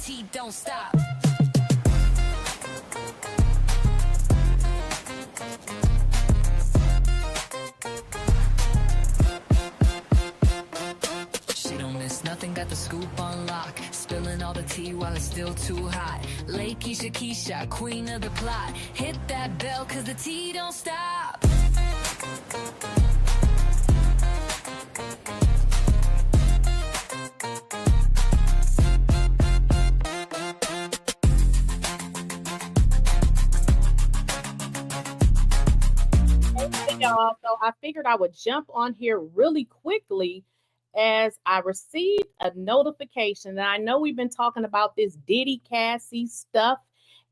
T don't stop. She don't miss nothing, got the scoop on lock. Spilling all the tea while it's still too hot. Lakeysha Keysha, queen of the plot. Hit that bell cause the tea don't stop. Y'all, so I figured I would jump on here really quickly as I received a notification. And I know we've been talking about this Diddy Cassie stuff,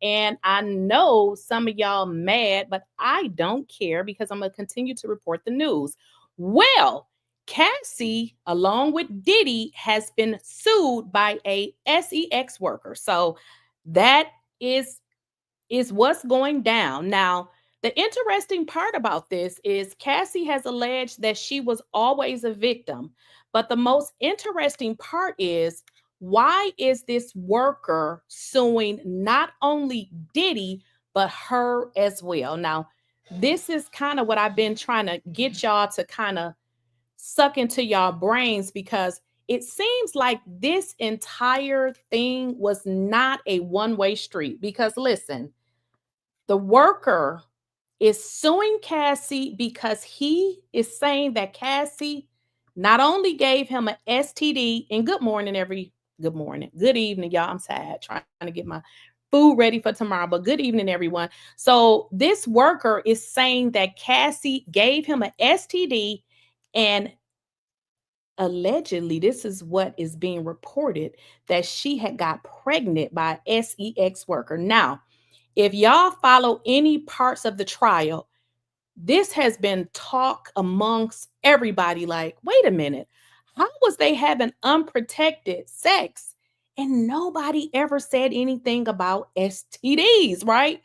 and I know some of y'all mad, but I don't care because I'm gonna continue to report the news. Well, Cassie, along with Diddy, has been sued by a SEX worker. So that is what's going down now. The interesting part about this is Cassie has alleged that she was always a victim. But the most interesting part is, why is this worker suing not only Diddy, but her as well? Now, this is kind of what I've been trying to get y'all to kind of suck into y'all brains, because it seems like this entire thing was not a one-way street. Because listen, the worker is suing Cassie because he is saying that Cassie not only gave him an STD, and good evening, y'all. I'm sad trying to get my food ready for tomorrow, but good evening, everyone. So this worker is saying that Cassie gave him an STD, and allegedly, this is what is being reported, that she had got pregnant by an SEX worker. Now, if y'all follow any parts of the trial, this has been talk amongst everybody like, wait a minute, how was they having unprotected sex and nobody ever said anything about STDs, right?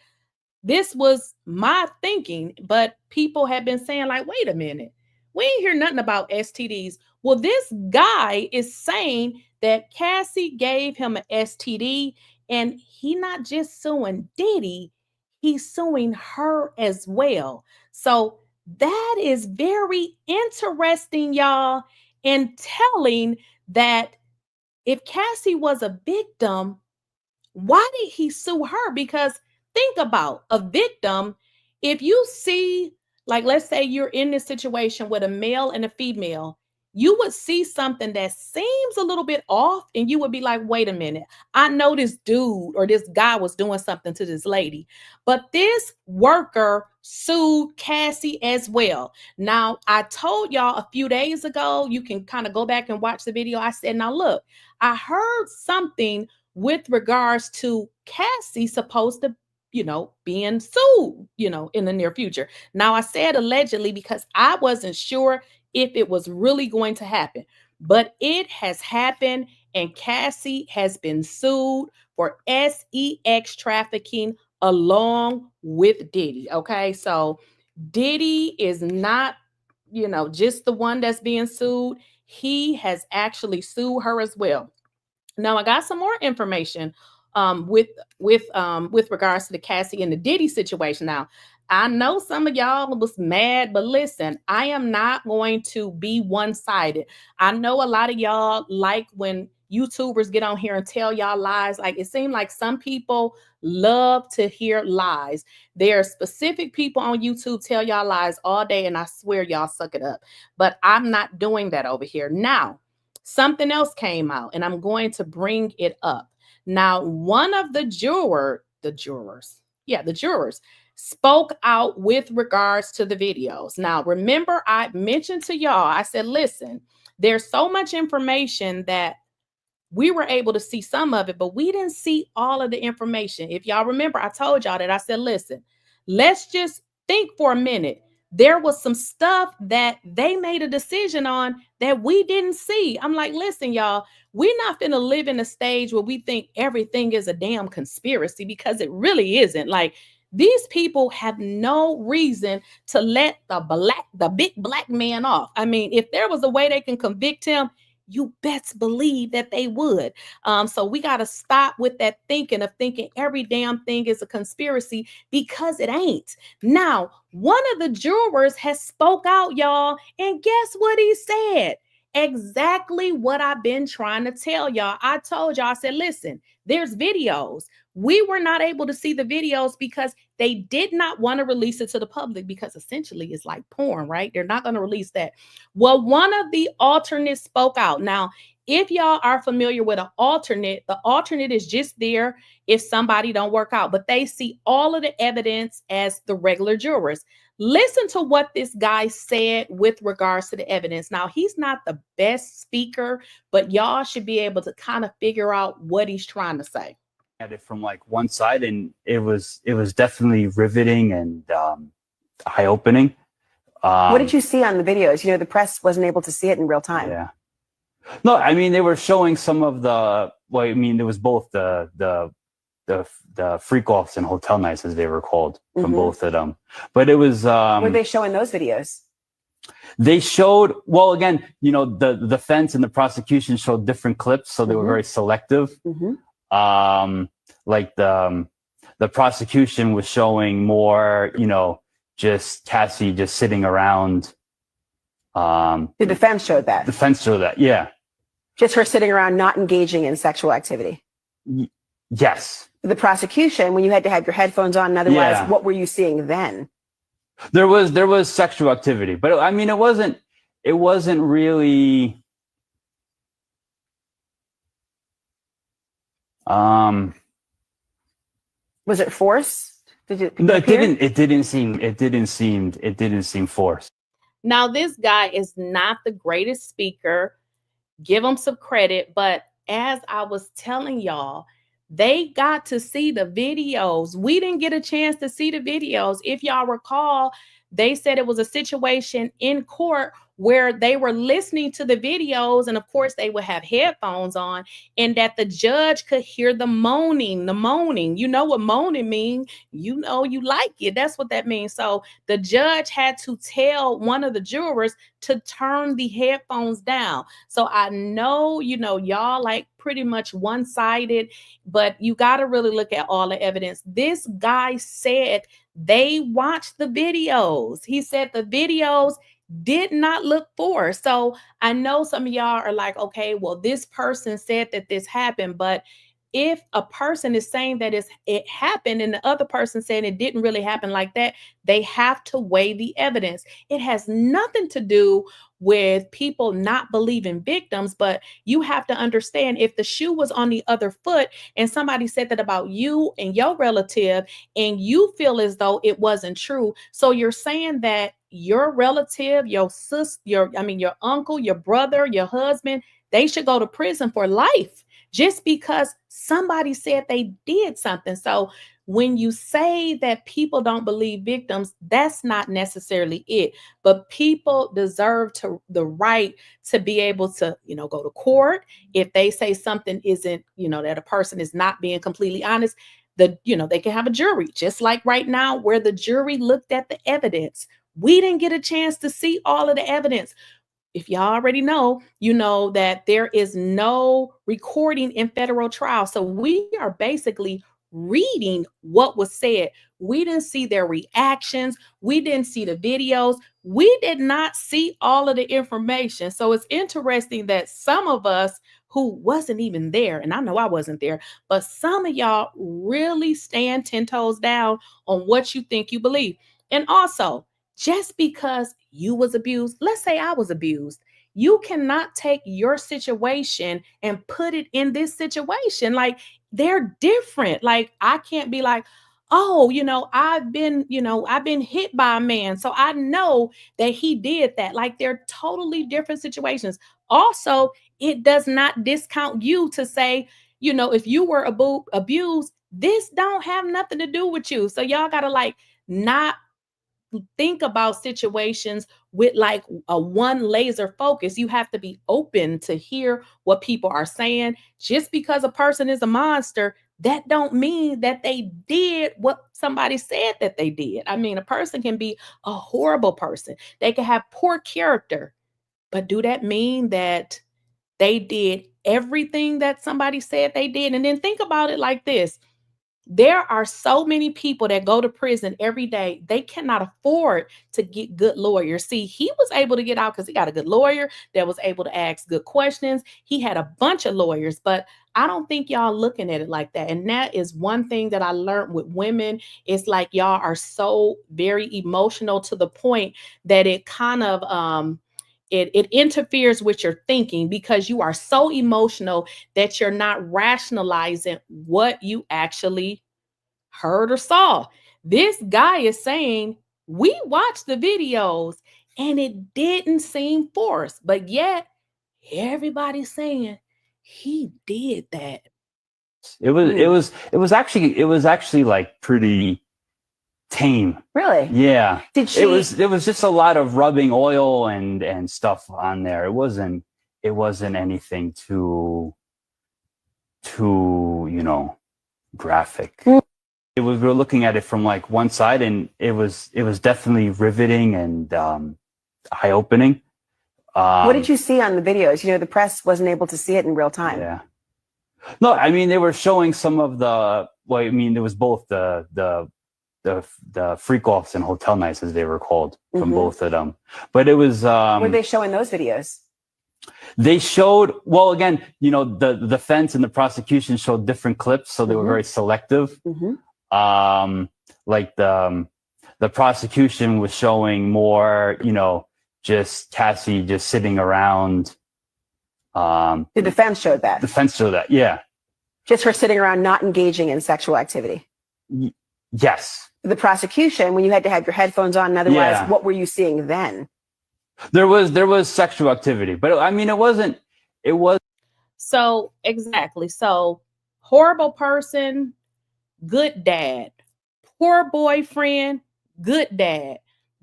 This was my thinking, but people have been saying like, wait a minute, we ain't hear nothing about STDs. Well, this guy is saying that Cassie gave him an STD, and he not just suing Diddy, he's suing her as well. So that is very interesting, y'all, and telling that if Cassie was a victim, why did he sue her? Because think about a victim. If you see, like, let's say you're in this situation with a male and a female, you would see something that seems a little bit off, and you would be like, wait a minute, I know this dude or this guy was doing something to this lady. But this worker sued Cassie as well. Now, I told y'all a few days ago, you can kind of go back and watch the video. I said, now look, I heard something with regards to Cassie supposed to, being sued, in the near future. Now, I said allegedly because I wasn't sure if it was really going to happen, but it has happened, and Cassie has been sued for SEX trafficking along with Diddy. Okay, so Diddy is not, just the one that's being sued. He has actually sued her as well. Now, I got some more information with regards to the Cassie and the Diddy situation. Now, I know some of y'all was mad, but listen, I am not going to be one-sided. I know a lot of y'all like when YouTubers get on here and tell y'all lies. Like, it seems like some people love to hear lies. There are specific people on YouTube tell y'all lies all day, and I swear y'all suck it up. But I'm not doing that over here. Now, something else came out, and I'm going to bring it up. Now, one of the jurors spoke out with regards to the videos. Now, remember, I mentioned to y'all, I said, listen, there's so much information that we were able to see some of it, but we didn't see all of the information. If y'all remember, I told y'all that I said, listen, let's just think for a minute. There was some stuff that they made a decision on that we didn't see. I'm like, listen, y'all, we're not going to live in a stage where we think everything is a damn conspiracy, because it really isn't. Like, these people have no reason to let the big black man off. I mean, if there was a way they can convict him, you best believe that they would. So we got to stop with that thinking of thinking every damn thing is a conspiracy, because it ain't. Now, one of the jurors has spoke out, y'all, and guess what he said? Exactly what I've been trying to tell y'all. I told y'all, I said, listen, there's videos. We were not able to see the videos because they did not want to release it to the public, because essentially it's like porn, right? They're not going to release that. Well, one of the alternates spoke out. Now, if y'all are familiar with an alternate, the alternate is just there if somebody don't work out, but they see all of the evidence as the regular jurors. Listen to what this guy said with regards to the evidence. Now, he's not the best speaker, but y'all should be able to kind of figure out what he's trying to say. At it from like one side, and it was definitely riveting and eye-opening. What did you see on the videos? You know, the press wasn't able to see it in real time. Yeah. No, I mean, they were showing some of the, well, I mean, there was both the freak offs and hotel nights, as they were called, from both of them. But it was were they showing those videos? They showed, well, again, you know, the defense and the prosecution showed different clips, so they were very selective. Like the prosecution was showing more, you know, just Cassie just sitting around. The defense showed that. Defense showed that, yeah. Just her sitting around not engaging in sexual activity. Yes. The prosecution, when you had to have your headphones on and otherwise, what were you seeing then? There was sexual activity, but I mean, it wasn't really. Was it forced? It didn't seem forced. Now, this guy is not the greatest speaker. Give him some credit, but as I was telling y'all, they got to see the videos. We didn't get a chance to see the videos. If y'all recall, they said it was a situation in court where they were listening to the videos, and of course they would have headphones on, and that the judge could hear the moaning. You know what moaning means? You know, you like it. That's what that means. So the judge had to tell one of the jurors to turn the headphones down. So I know, you know, y'all like pretty much one-sided, but you got to really look at all the evidence. This guy said they watched the videos. He said the videos did not look forced. So I know some of y'all are like, okay, well, this person said that this happened, but if a person is saying that it happened and the other person said it didn't really happen like that, they have to weigh the evidence. It has nothing to do with people not believing victims, but you have to understand, if the shoe was on the other foot and somebody said that about you and your relative and you feel as though it wasn't true, so you're saying that your relative, your sister, your uncle, your brother, your husband, they should go to prison for life just because somebody said they did something. So when you say that people don't believe victims, that's not necessarily it. But people deserve the right to be able to, you know, go to court. If they say something isn't, you know, that a person is not being completely honest, they can have a jury, just like right now where the jury looked at the evidence. We didn't get a chance to see all of the evidence. If y'all already know, you know that there is no recording in federal trial. So we are basically reading what was said. We didn't see their reactions. We didn't see the videos. We did not see all of the information. So it's interesting that some of us who wasn't even there, and I know I wasn't there, but some of y'all really stand 10 toes down on what you think you believe. And also, just because you was abused, let's say I was abused, you cannot take your situation and put it in this situation. Like, they're different. Like, I can't be like, oh, I've been hit by a man, so I know that he did that. Like, they're totally different situations. Also, it does not discount you to say, if you were abused, this don't have nothing to do with you. So y'all gotta like not think about situations with like a one laser focus. You have to be open to hear what people are saying. Just because a person is a monster, that don't mean that they did what somebody said that they did. I mean, a person can be a horrible person. They can have poor character, but do that mean that They did everything that somebody said they did. And then think about it like this. There are so many people that go to prison every day. They cannot afford to get good lawyers. See, he was able to get out because he got a good lawyer that was able to ask good questions. He had a bunch of lawyers, but I don't think y'all looking at it like that. And that is one thing that I learned with women. It's like y'all are so very emotional to the point that it kind of it interferes with your thinking because you are so emotional that you're not rationalizing what you actually heard or saw. This guy is saying, we watched the videos and it didn't seem forced, but yet everybody's saying he did that. It was actually like pretty tame. Really? Yeah. Did she? It was just a lot of rubbing oil and stuff on there. It wasn't anything too graphic. We were looking at it from like one side, and it was definitely riveting and eye-opening. What did you see on the videos? The press wasn't able to see it in real time. Yeah. No, I mean, they were showing some of the. Well, I mean, there was both the freak-offs and hotel nights, as they were called, from both of them. But it was. Were they showing those videos? They showed, well, again, the defense and the prosecution showed different clips, so they were very selective. Like the prosecution was showing more, just Cassie just sitting around. The defense showed that. Defense showed that, yeah. Just her sitting around not engaging in sexual activity. Yes. The prosecution, when you had to have your headphones on, otherwise, what were you seeing then? There was sexual activity, but I mean, it was. So exactly. So horrible person, good dad, poor boyfriend, good dad,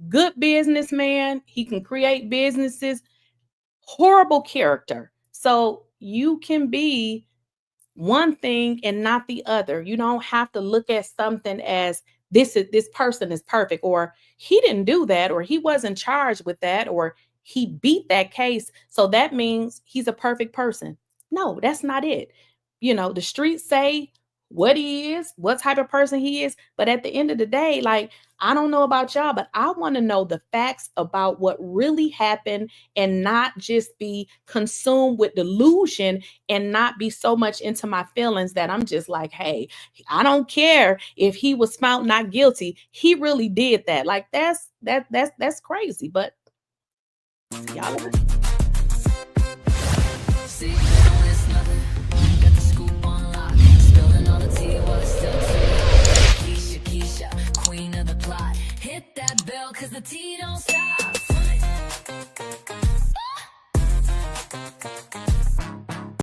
good businessman. He can create businesses, horrible character. So you can be one thing and not the other. You don't have to look at something as this person is perfect, or he didn't do that, or he wasn't charged with that, or he beat that case, so that means he's a perfect person. No, that's not it. The streets say what he is, what type of person he is, but at the end of the day, like, I don't know about y'all, but I want to know the facts about what really happened and not just be consumed with delusion and not be so much into my feelings that I'm just like, hey, I don't care if he was found not guilty. He really did that. Like, that's crazy, but y'all. See, it's nothing. Got the scoop on lock. Spilling all the tea while it's still too hot. Lakeysha Keysha, queen of the plot. Hit that bell cause the tea don't stop.